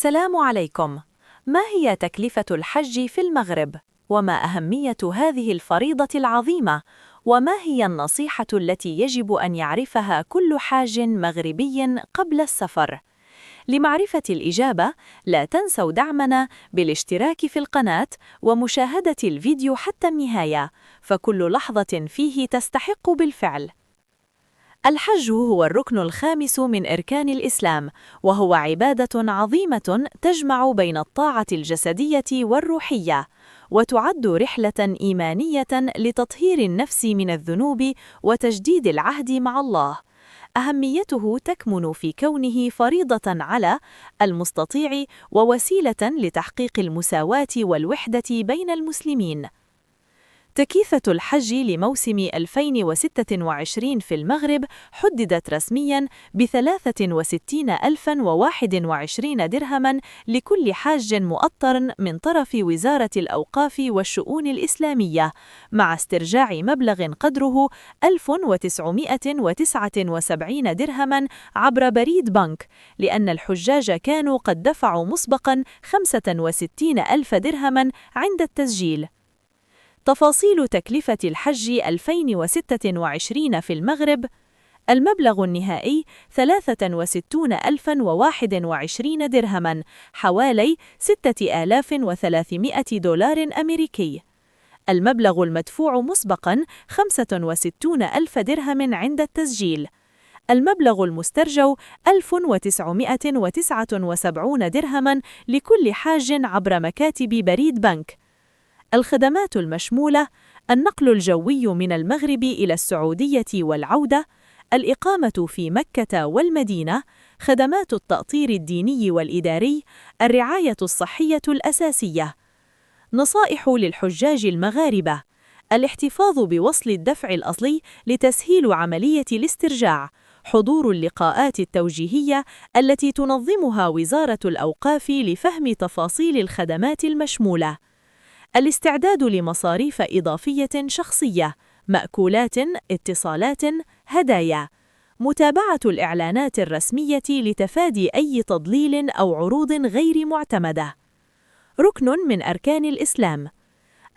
السلام عليكم. ما هي تكلفة الحج في المغرب؟ وما أهمية هذه الفريضة العظيمة؟ وما هي النصيحة التي يجب أن يعرفها كل حاج مغربي قبل السفر؟ لمعرفة الإجابة، لا تنسوا دعمنا بالاشتراك في القناة ومشاهدة الفيديو حتى النهاية، فكل لحظة فيه تستحق بالفعل. الحج هو الركن الخامس من أركان الإسلام، وهو عبادة عظيمة تجمع بين الطاعة الجسدية والروحية، وتعد رحلة إيمانية لتطهير النفس من الذنوب وتجديد العهد مع الله. أهميته تكمن في كونه فريضة على المستطيع ووسيلة لتحقيق المساواة والوحدة بين المسلمين. تكلفة الحج لموسم 2026 في المغرب حددت رسمياً ب63,021 درهماً لكل حاج مؤطر من طرف وزارة الأوقاف والشؤون الإسلامية، مع استرجاع مبلغ قدره 1979 درهماً عبر بريد بنك، لأن الحجاج كانوا قد دفعوا مسبقاً 65,000 درهماً عند التسجيل. تفاصيل تكلفة الحج 2026 في المغرب: المبلغ النهائي 63,021 درهماً، حوالي 6,300 دولار أمريكي. المبلغ المدفوع مسبقاً 65,000 درهم عند التسجيل. المبلغ المسترجو 1979 درهماً لكل حاج عبر مكاتب بريد بنك. الخدمات المشمولة: النقل الجوي من المغرب إلى السعودية والعودة، الإقامة في مكة والمدينة، خدمات التأطير الديني والإداري، الرعاية الصحية الأساسية. نصائح للحجاج المغاربة: الاحتفاظ بوصل الدفع الأصلي لتسهيل عملية الاسترجاع، حضور اللقاءات التوجيهية التي تنظمها وزارة الأوقاف لفهم تفاصيل الخدمات المشمولة، الاستعداد لمصاريف إضافية شخصية، مأكولات، اتصالات، هدايا، متابعة الإعلانات الرسمية لتفادي أي تضليل أو عروض غير معتمدة. ركن من أركان الإسلام: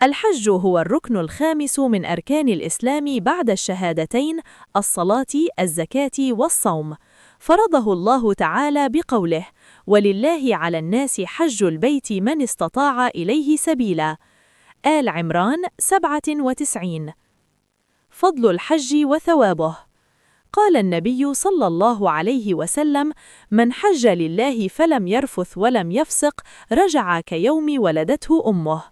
الحج هو الركن الخامس من أركان الإسلام بعد الشهادتين، الصلاة، الزكاة والصوم. فرضه الله تعالى بقوله: ولله على الناس حج البيت من استطاع إليه سبيلا. آل عمران 97. فضل الحج وثوابه: قال النبي صلى الله عليه وسلم: من حج لله فلم يرفث ولم يفسق رجع كيوم ولدته أمه،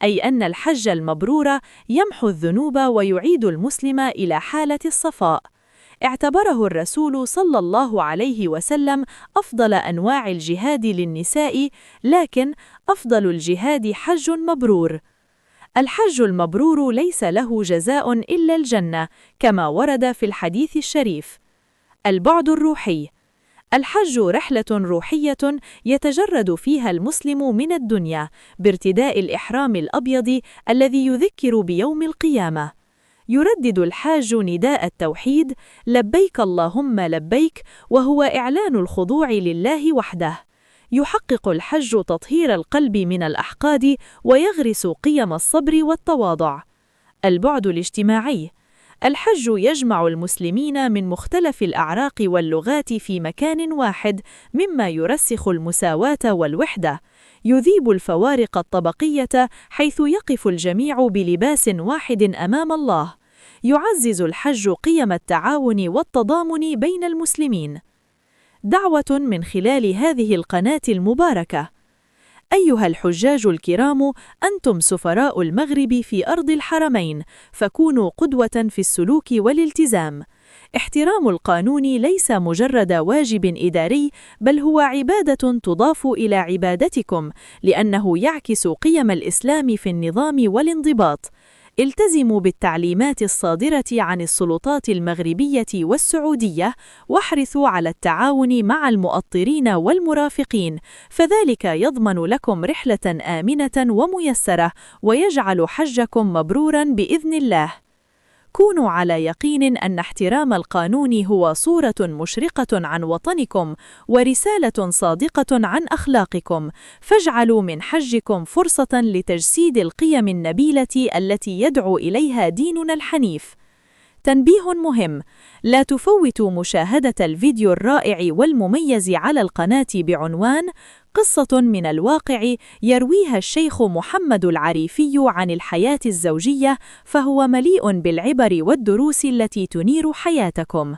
أي أن الحج المبرور يمحو الذنوب ويعيد المسلم إلى حالة الصفاء. اعتبره الرسول صلى الله عليه وسلم أفضل أنواع الجهاد للنساء، لكن أفضل الجهاد حج مبرور. الحج المبرور ليس له جزاء إلا الجنة، كما ورد في الحديث الشريف. البعد الروحي: الحج رحلة روحية يتجرد فيها المسلم من الدنيا بارتداء الإحرام الأبيض الذي يذكر بيوم القيامة. يردد الحاج نداء التوحيد: لبيك اللهم لبيك، وهو إعلان الخضوع لله وحده. يحقق الحج تطهير القلب من الأحقاد ويغرس قيم الصبر والتواضع. البعد الاجتماعي: الحج يجمع المسلمين من مختلف الأعراق واللغات في مكان واحد، مما يرسخ المساواة والوحدة. يذيب الفوارق الطبقية حيث يقف الجميع بلباس واحد أمام الله. يعزز الحج قيم التعاون والتضامن بين المسلمين. دعوة من خلال هذه القناة المباركة: أيها الحجاج الكرام، أنتم سفراء المغرب في أرض الحرمين، فكونوا قدوة في السلوك والالتزام. احترام القانون ليس مجرد واجب إداري، بل هو عبادة تضاف إلى عبادتكم، لأنه يعكس قيم الإسلام في النظام والانضباط. التزموا بالتعليمات الصادرة عن السلطات المغربية والسعودية، واحرصوا على التعاون مع المؤطرين والمرافقين، فذلك يضمن لكم رحلة آمنة وميسرة، ويجعل حجكم مبرورا بإذن الله. كونوا على يقين أن احترام القانون هو صورة مشرقة عن وطنكم ورسالة صادقة عن أخلاقكم، فاجعلوا من حجكم فرصة لتجسيد القيم النبيلة التي يدعو إليها ديننا الحنيف. تنبيه مهم: لا تفوتوا مشاهدة الفيديو الرائع والمميز على القناة بعنوان قصة من الواقع يرويها الشيخ محمد العريفي عن الحياة الزوجية، فهو مليء بالعبر والدروس التي تنير حياتكم.